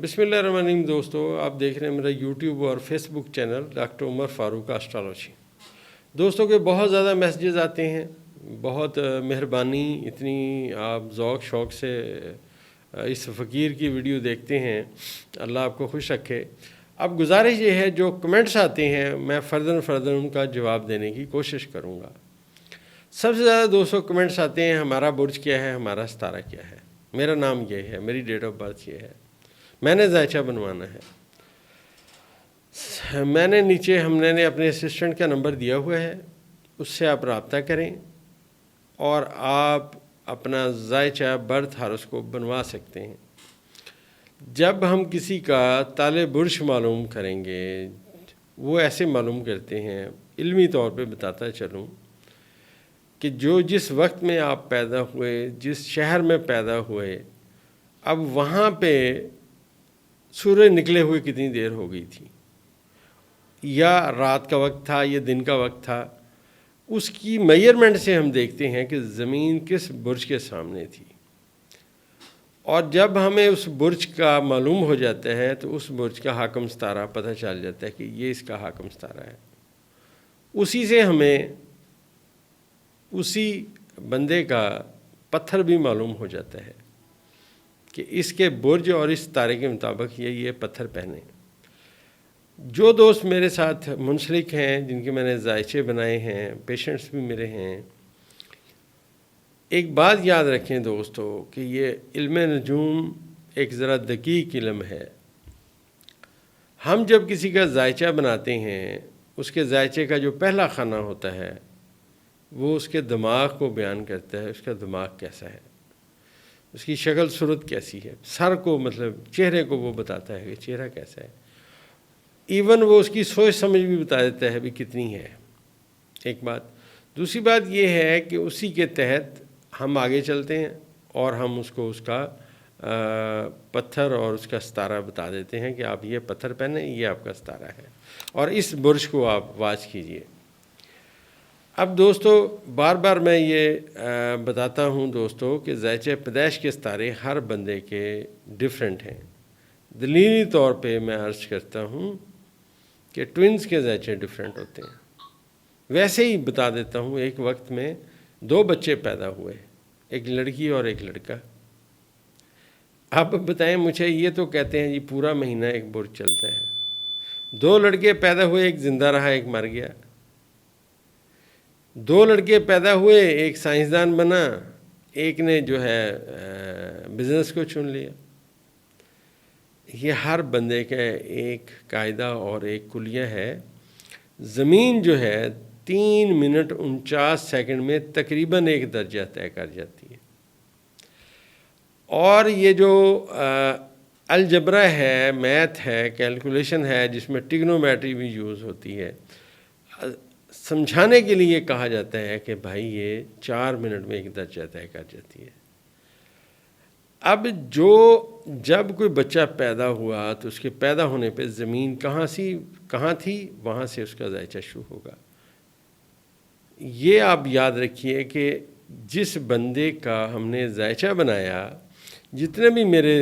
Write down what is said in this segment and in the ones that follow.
بسم اللہ الرحمن الرحیم دوستو، آپ دیکھ رہے ہیں میرا یوٹیوب اور فیس بک چینل ڈاکٹر عمر فاروق اسٹرالوجی۔ دوستوں کے بہت زیادہ میسیجز آتے ہیں، بہت مہربانی، اتنی آپ ذوق شوق سے اس فقیر کی ویڈیو دیکھتے ہیں، اللہ آپ کو خوش رکھے۔ اب گزارش یہ ہے جو کمنٹس آتے ہیں میں فرداً ان کا جواب دینے کی کوشش کروں گا۔ سب سے زیادہ دوستوں کمنٹس آتے ہیں ہمارا برج کیا ہے، ہمارا ستارہ کیا ہے، میرا نام یہ ہے، میری ڈیٹ آف برتھ یہ ہے، میں نے ذائچہ بنوانا ہے۔ میں نے نیچے ہم نے اپنے اسسٹنٹ کا نمبر دیا ہوا ہے، اس سے آپ رابطہ کریں اور آپ اپنا ذائچہ برتھ ہاروسکوپ بنوا سکتے ہیں۔ جب ہم کسی کا تالے برج معلوم کریں گے، وہ ایسے معلوم کرتے ہیں، علمی طور پہ بتاتا چلوں کہ جس وقت میں آپ پیدا ہوئے، جس شہر میں پیدا ہوئے، اب وہاں پہ سورج نکلے ہوئے کتنی دیر ہو گئی تھی، یا رات کا وقت تھا یا دن کا وقت تھا، اس کی میئرمنٹ سے ہم دیکھتے ہیں کہ زمین کس برج کے سامنے تھی۔ اور جب ہمیں اس برج کا معلوم ہو جاتا ہے تو اس برج کا حاکم ستارہ پتہ چل جاتا ہے کہ یہ اس کا حاکم ستارہ ہے۔ اسی سے ہمیں اسی بندے کا پتھر بھی معلوم ہو جاتا ہے کہ اس کے برج اور اس ستارے کے مطابق یہ پتھر پہنے۔ جو دوست میرے ساتھ منسلک ہیں، جن کے میں نے ذائچے بنائے ہیں، پیشنٹس بھی میرے ہیں، ایک بات یاد رکھیں دوستو کہ یہ علم نجوم ایک ذرا دقیق علم ہے۔ ہم جب کسی کا ذائچہ بناتے ہیں، اس کے ذائچے کا جو پہلا خانہ ہوتا ہے وہ اس کے دماغ کو بیان کرتا ہے، اس کا دماغ کیسا ہے، اس کی شکل صورت کیسی ہے، سر کو مطلب چہرے کو وہ بتاتا ہے کہ چہرہ کیسا ہے، ایون وہ اس کی سوچ سمجھ بھی بتا دیتا ہے بھی کتنی ہے، ایک بات۔ دوسری بات یہ ہے کہ اسی کے تحت ہم آگے چلتے ہیں اور ہم اس کو اس کا پتھر اور اس کا ستارہ بتا دیتے ہیں کہ آپ یہ پتھر پہنیں، یہ آپ کا ستارہ ہے، اور اس برج کو آپ واچ کیجئے۔ اب دوستو بار بار میں یہ بتاتا ہوں دوستو کہ ذائچہ پیدائش کے ستارے ہر بندے کے ڈیفرنٹ ہیں۔ دلیلی طور پہ میں عرض کرتا ہوں کہ ٹوئنز کے ذائچے ڈیفرنٹ ہوتے ہیں۔ ویسے ہی بتا دیتا ہوں، ایک وقت میں 2 بچے پیدا ہوئے، ایک لڑکی اور ایک لڑکا۔ اب بتائیں مجھے، یہ تو کہتے ہیں جی پورا مہینہ ایک برج چلتا ہے۔ 2 لڑکے پیدا ہوئے، ایک زندہ رہا ایک مر گیا۔ 2 لڑکے پیدا ہوئے، ایک سائنسدان بنا، ایک نے جو ہے بزنس کو چن لیا۔ یہ ہر بندے کا ایک قاعدہ اور ایک کلیہ ہے۔ زمین جو ہے 3 منٹ 49 سیکنڈ میں تقریباً 1 درجہ طے کر جاتی ہے، اور یہ جو الجبرا ہے، میتھ ہے، کیلکولیشن ہے، جس میں ٹیگنومیٹری بھی یوز ہوتی ہے، سمجھانے کے لیے کہا جاتا ہے کہ بھائی یہ 4 منٹ میں 1 درجہ طے کر جاتی ہے۔ اب جب کوئی بچہ پیدا ہوا تو اس کے پیدا ہونے پہ زمین کہاں تھی، وہاں سے اس کا ذائچہ شروع ہوگا۔ یہ آپ یاد رکھیے کہ جس بندے کا ہم نے ذائچہ بنایا، جتنے بھی میرے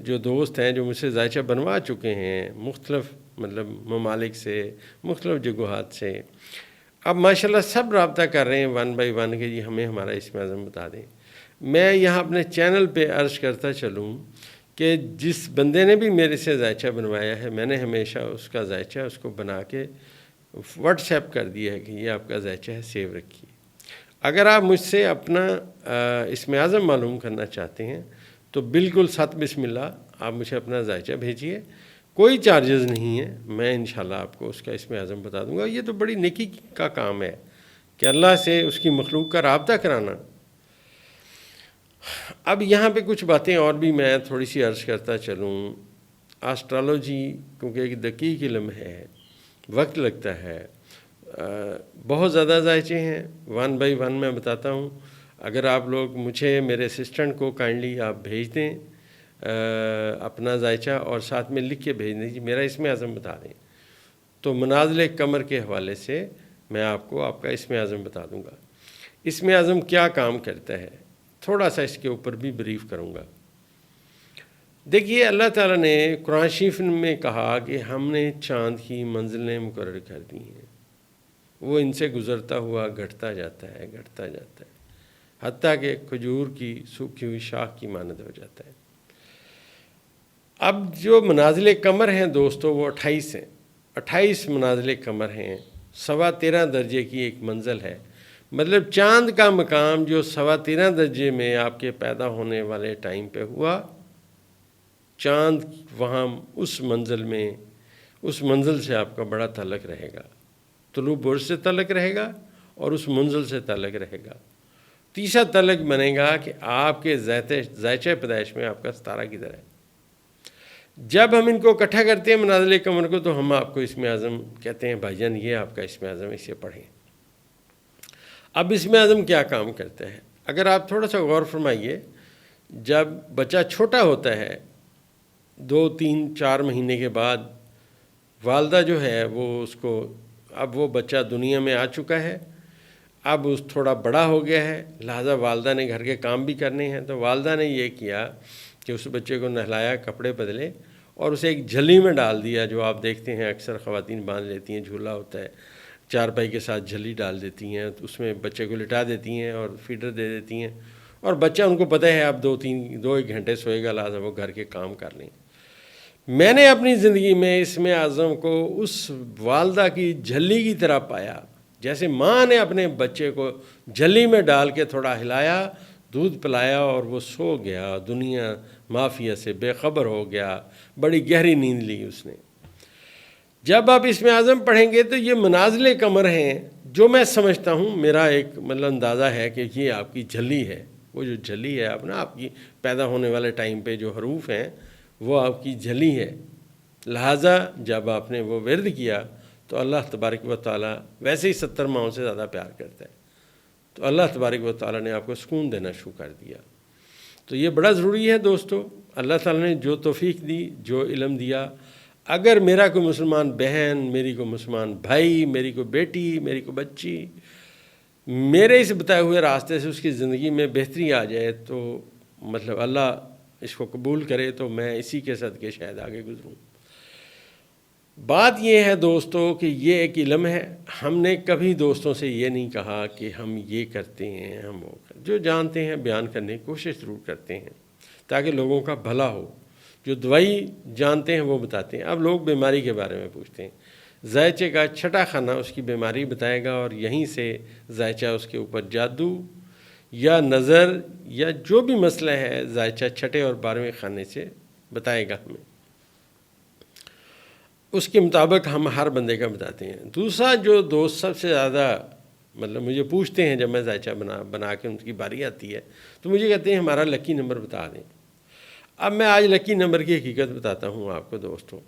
جو دوست ہیں جو مجھ سے ذائچہ بنوا چکے ہیں مختلف ممالک سے، مختلف جگہات سے، اب ماشاءاللہ سب رابطہ کر رہے ہیں 1 بائی 1 کہ جی ہمیں ہمارا اسم اعظم بتا دیں۔ میں یہاں اپنے چینل پہ عرض کرتا چلوں کہ جس بندے نے بھی میرے سے ذائچہ بنوایا ہے، میں نے ہمیشہ اس کا ذائچہ اس کو بنا کے واٹس ایپ کر دیا ہے کہ یہ آپ کا ذائچہ ہے، سیو رکھیے۔ اگر آپ مجھ سے اپنا اسم اعظم معلوم کرنا چاہتے ہیں تو بالکل 7 بسم اللہ آپ مجھے اپنا ذائچہ بھیجیے، کوئی چارجز نہیں ہے، میں انشاءاللہ آپ کو اس کا اسم اعظم بتا دوں گا۔ یہ تو بڑی نیکی کا کام ہے کہ اللہ سے اس کی مخلوق کا رابطہ کرانا۔ اب یہاں پہ کچھ باتیں اور بھی میں تھوڑی سی عرض کرتا چلوں۔ اسٹرالوجی کیونکہ ایک دقیق علم ہے، وقت لگتا ہے، بہت زیادہ ذائچے ہیں، 1 بائی 1 میں بتاتا ہوں۔ اگر آپ لوگ مجھے میرے اسسٹنٹ کو کائنڈلی آپ بھیج دیں اپنا ذائچہ اور ساتھ میں لکھ کے بھیج دیں جی میرا اسم اعظم بتا دیں، تو منازل قمر کے حوالے سے میں آپ کو آپ کا اسم اعظم بتا دوں گا۔ اسم اعظم کیا کام کرتا ہے تھوڑا سا اس کے اوپر بھی بریف کروں گا۔ دیکھیے اللہ تعالیٰ نے قرآن شریف میں کہا کہ ہم نے چاند کی منزلیں مقرر کر دی ہیں، وہ ان سے گزرتا ہوا گھٹتا جاتا ہے، گھٹتا جاتا ہے، حتیٰ کہ کھجور کی سوکھی ہوئی شاخ کی مانند ہو جاتا ہے۔ اب جو منازل قمر ہیں دوستو وہ 28 ہیں، 28 منازل قمر ہیں، 13.25 درجے کی ایک منزل ہے۔ مطلب چاند کا مقام جو 13.25 درجے میں آپ کے پیدا ہونے والے ٹائم پہ ہوا، چاند وہاں اس منزل میں، اس منزل سے آپ کا بڑا تعلق رہے گا، طلوع برج سے تعلق رہے گا اور اس منزل سے تعلق رہے گا۔ تیسرا تعلق بنے گا کہ آپ کے ذائچہ پیدائش میں آپ کا ستارہ کدھر ہے۔ جب ہم ان کو اکٹھا کرتے ہیں منازل قمر کو، تو ہم آپ کو اسم اعظم کہتے ہیں، بھائی جان یہ آپ کا اسم اعظم، اسے پڑھیں۔ اب اسم اعظم کیا کام کرتا ہے؟ اگر آپ تھوڑا سا غور فرمائیے، جب بچہ چھوٹا ہوتا ہے 2 3 4 مہینے کے بعد، والدہ جو ہے وہ اس کو، اب وہ بچہ دنیا میں آ چکا ہے، اب اس تھوڑا بڑا ہو گیا ہے، لہٰذا والدہ نے گھر کے کام بھی کرنے ہیں، تو والدہ نے یہ کیا کہ اس بچے کو نہلایا، کپڑے بدلے اور اسے ایک جھلی میں ڈال دیا، جو آپ دیکھتے ہیں اکثر خواتین باندھ لیتی ہیں، جھولا ہوتا ہے، چارپائی کے ساتھ جھلی ڈال دیتی ہیں، تو اس میں بچے کو لٹا دیتی ہیں اور فیڈر دے دیتی ہیں، اور بچہ ان کو پتہ ہے اب 2-1 گھنٹے سوئے گا، لہٰذا وہ گھر کے کام کر لیں۔ میں نے اپنی زندگی میں اسم اعظم کو اس والدہ کی جھلی کی طرح پایا، جیسے ماں نے اپنے بچے کو جھلی میں ڈال کے تھوڑا ہلایا، دودھ پلایا اور وہ سو گیا، دنیا مافیا سے بے خبر ہو گیا، بڑی گہری نیند لی اس نے۔ جب آپ اسم اعظم پڑھیں گے تو یہ منازل قمر ہیں، جو میں سمجھتا ہوں، میرا ایک مطلب اندازہ ہے کہ یہ آپ کی جھلی ہے، وہ جو جھلی ہے آپ کی پیدا ہونے والے ٹائم پہ جو حروف ہیں وہ آپ کی جھلی ہے۔ لہٰذا جب آپ نے وہ ورد کیا تو اللہ تبارک و تعالیٰ ویسے ہی 70 ماہوں سے زیادہ پیار کرتا ہے، تو اللہ تبارک و تعالیٰ نے آپ کو سکون دینا شروع کر دیا۔ تو یہ بڑا ضروری ہے دوستو، اللہ تعالیٰ نے جو توفیق دی، جو علم دیا، اگر میرا کوئی مسلمان بہن، میری کوئی مسلمان بھائی، میری کوئی بیٹی، میری کوئی بچی میرے اس بتائے ہوئے راستے سے اس کی زندگی میں بہتری آ جائے، تو مطلب اللہ اس کو قبول کرے، تو میں اسی کے صدقے شاید آگے گزروں۔ بات یہ ہے دوستو کہ یہ ایک علم ہے، ہم نے کبھی دوستوں سے یہ نہیں کہا کہ ہم یہ کرتے ہیں، ہم وہ جو جانتے ہیں بیان کرنے کی کوشش ضرور کرتے ہیں تاکہ لوگوں کا بھلا ہو۔ جو دوائی جانتے ہیں وہ بتاتے ہیں۔ اب لوگ بیماری کے بارے میں پوچھتے ہیں، ذائچے کا چھٹا خانہ اس کی بیماری بتائے گا، اور یہیں سے ذائچہ اس کے اوپر جادو یا نظر یا جو بھی مسئلہ ہے ذائچہ چھٹے اور 12ویں خانے سے بتائے گا ہمیں، اس کے مطابق ہم ہر بندے کا بتاتے ہیں۔ دوسرا جو دوست سب سے زیادہ مطلب مجھے پوچھتے ہیں، جب میں ذائچہ بنا کے ان کی باری آتی ہے تو مجھے کہتے ہیں ہمارا لکی نمبر بتا دیں۔ اب میں آج لکی نمبر کی حقیقت بتاتا ہوں آپ کو دوستوں۔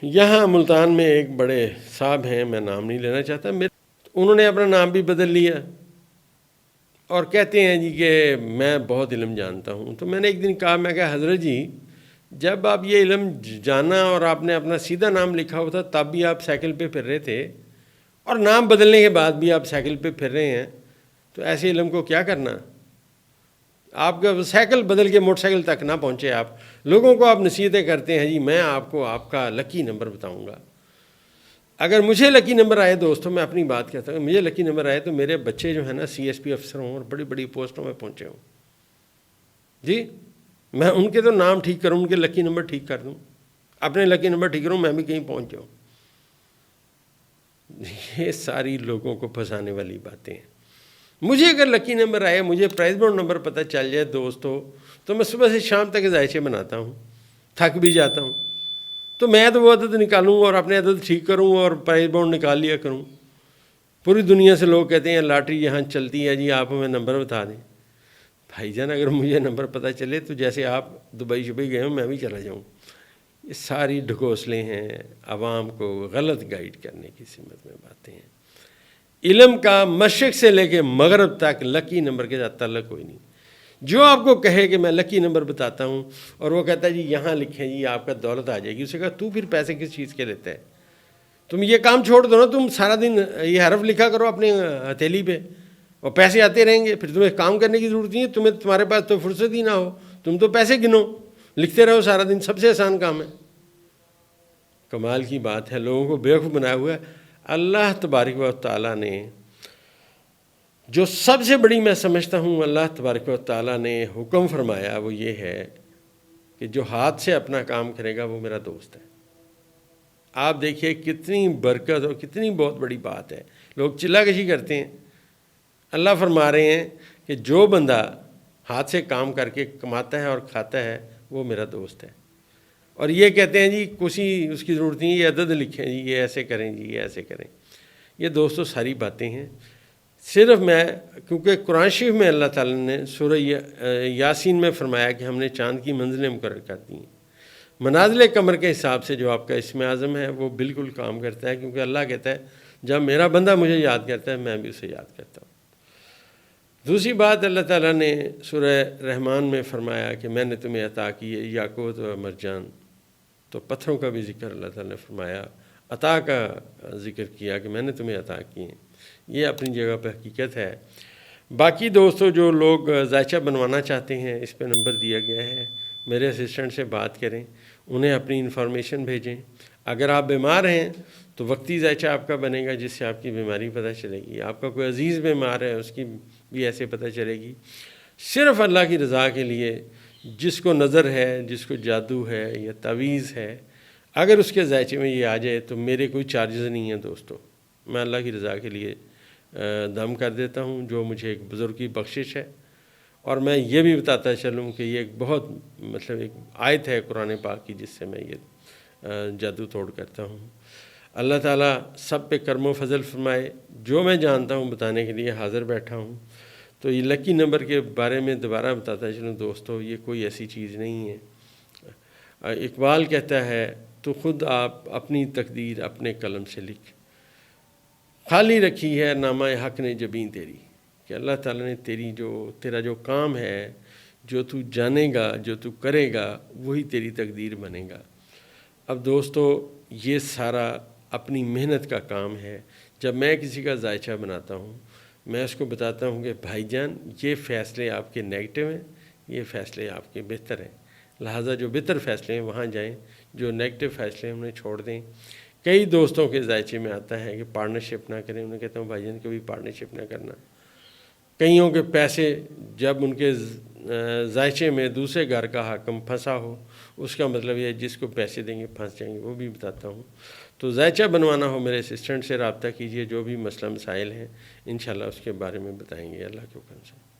یہاں ملتان میں ایک بڑے صاحب ہیں، میں نام نہیں لینا چاہتا، انہوں نے اپنا نام بھی بدل لیا اور کہتے ہیں جی کہ میں بہت علم جانتا ہوں۔ تو میں نے ایک دن کہا، میں کہا حضرت جی جب آپ یہ علم جانا اور آپ نے اپنا سیدھا نام لکھا ہوا تھا تب بھی آپ سائیکل پہ پھر رہے تھے، اور نام بدلنے کے بعد بھی آپ سائیکل پہ پھر رہے ہیں، تو ایسے علم کو کیا کرنا؟ آپ کا سائیکل بدل کے موٹر سائیکل تک نہ پہنچے، آپ لوگوں کو آپ نصیحتیں کرتے ہیں جی میں آپ کو آپ کا لکی نمبر بتاؤں گا۔ اگر مجھے لکی نمبر آئے دوستوں، میں اپنی بات کہتا ہوں، مجھے لکی نمبر آئے تو میرے بچے جو ہیں نا CSP افسر ہوں اور بڑی بڑی پوسٹوں میں پہنچے ہوں، جی میں ان کے تو نام ٹھیک کروں، ان کے لکی نمبر ٹھیک کر دوں، اپنے لکی نمبر ٹھیک کروں، میں بھی کہیں پہنچ جاؤں۔ یہ ساری لوگوں کو پھنسانے والی باتیں ہیں۔ مجھے اگر لکی نمبر آئے، مجھے پرائز بورڈ نمبر پتہ چل جائے دوستو، تو میں صبح سے شام تک ذائچے بناتا ہوں، تھک بھی جاتا ہوں، تو میں تو وہ عدد نکالوں اور اپنے عدد ٹھیک کروں اور پرائز بورڈ نکال لیا کروں۔ پوری دنیا سے لوگ کہتے ہیں لاٹری یہاں چلتی ہے جی، آپ ہمیں نمبر بتا دیں۔ بھائی جان اگر مجھے نمبر پتہ چلے تو جیسے آپ دبئی شبئی گئے ہوں میں بھی چلا جاؤں۔ یہ ساری ڈھکوسلے ہیں، عوام کو غلط گائیڈ کرنے کی سمت میں باتیں ہیں۔ علم کا مشرق سے لے کے مغرب تک لکی نمبر کے ساتھ تعلق کوئی نہیں۔ جو آپ کو کہے کہ میں لکی نمبر بتاتا ہوں اور وہ کہتا ہے جی یہاں لکھیں جی آپ کا دولت آ جائے گی، اسے کہا تو پھر پیسے کس چیز کے لیتا ہے؟ تم یہ کام چھوڑ دو نا، تم سارا دن یہ حرف لکھا کرو اپنے ہتھیلی پہ اور پیسے آتے رہیں گے، پھر تمہیں کام کرنے کی ضرورت نہیں ہے، تمہارے پاس تو فرصت ہی نہ ہو، تم تو پیسے گنو۔ لکھتے رہو سارا دن، سب سے آسان کام ہے۔ کمال کی بات ہے، لوگوں کو بیوقوف بنایا ہوا ہے۔ اللہ تبارک و تعالیٰ نے جو سب سے بڑی میں سمجھتا ہوں اللہ تبارک و تعالیٰ نے حکم فرمایا وہ یہ ہے کہ جو ہاتھ سے اپنا کام کرے گا وہ میرا دوست ہے۔ آپ دیکھیے کتنی برکت اور کتنی بہت بڑی بات ہے۔ لوگ چلا کشی کرتے ہیں، اللہ فرما رہے ہیں کہ جو بندہ ہاتھ سے کام کر کے کماتا ہے اور کھاتا ہے وہ میرا دوست ہے۔ اور یہ کہتے ہیں جی کسی اس کی ضرورت نہیں، یہ عدد لکھیں جی، یہ ایسے کریں جی، یہ ایسے کریں۔ یہ دوستو ساری باتیں ہیں، صرف میں کیونکہ قرآن شریف میں اللہ تعالیٰ نے سورہ یاسین میں فرمایا کہ ہم نے چاند کی منزلیں مقرر کر دی ہیں۔ منازل قمر کے حساب سے جو آپ کا اسم اعظم ہے وہ بالکل کام کرتا ہے، کیونکہ اللہ کہتا ہے جب میرا بندہ مجھے یاد کرتا ہے میں بھی اسے یاد کرتا ہوں۔ دوسری بات اللہ تعالیٰ نے سورہ رحمان میں فرمایا کہ میں نے تمہیں عطا کی ہے یاقوت و مرجان، تو پتھروں کا بھی ذکر اللہ تعالیٰ نے فرمایا، عطا کا ذکر کیا کہ میں نے تمہیں عطا کی ہیں۔ یہ اپنی جگہ پہ حقیقت ہے۔ باقی دوستو جو لوگ ذائچہ بنوانا چاہتے ہیں اس پہ نمبر دیا گیا ہے، میرے اسسٹنٹ سے بات کریں، انہیں اپنی انفارمیشن بھیجیں۔ اگر آپ بیمار ہیں تو وقتی ذائچہ آپ کا بنے گا جس سے آپ کی بیماری پتہ چلے گی، آپ کا کوئی عزیز بیمار ہے اس کی بھی ایسے پتہ چلے گی۔ صرف اللہ کی رضا کے لیے جس کو نظر ہے، جس کو جادو ہے یا تعویذ ہے، اگر اس کے ذائچے میں یہ آ جائے تو میرے کوئی چارجز نہیں ہیں دوستو، میں اللہ کی رضا کے لیے دم کر دیتا ہوں، جو مجھے ایک بزرگ کی بخشش ہے۔ اور میں یہ بھی بتاتا چلوں کہ یہ ایک بہت ایک آیت ہے قرآن پاک کی جس سے میں یہ جادو توڑ کرتا ہوں۔ اللہ تعالیٰ سب پہ کرم و فضل فرمائے۔ جو میں جانتا ہوں بتانے کے لیے حاضر بیٹھا ہوں۔ تو یہ لکی نمبر کے بارے میں دوبارہ بتاتا چلوں دوستو، یہ کوئی ایسی چیز نہیں ہے۔ اقبال کہتا ہے تو خود آپ اپنی تقدیر اپنے قلم سے لکھ، خالی رکھی ہے نامہ حق نے جبیں تیری، کہ اللہ تعالیٰ نے تیرا جو کام ہے، جو تو جانے گا، جو تو کرے گا، وہی تیری تقدیر بنے گا۔ اب دوستو یہ سارا اپنی محنت کا کام ہے۔ جب میں کسی کا ذائچہ بناتا ہوں میں اس کو بتاتا ہوں کہ بھائی جان یہ فیصلے آپ کے نیگیٹو ہیں، یہ فیصلے آپ کے بہتر ہیں، لہٰذا جو بہتر فیصلے ہیں وہاں جائیں، جو نیگیٹو فیصلے ہیں انہیں چھوڑ دیں۔ کئی دوستوں کے ذائچے میں آتا ہے کہ پارٹنرشپ نہ کریں، انہیں کہتا ہوں بھائی جان کبھی پارٹنرشپ نہ کرنا۔ کئیوں کے پیسے جب ان کے ذائچے میں دوسرے گھر کا حاکم پھنسا ہو، اس کا مطلب یہ جس کو پیسے دیں گے پھنس جائیں گے، وہ بھی بتاتا ہوں۔ تو ذائچہ بنوانا ہو میرے اسسٹنٹ سے رابطہ کیجئے، جو بھی مسئلہ مسائل ہیں انشاءاللہ اس کے بارے میں بتائیں گے اللہ کے حکم سے۔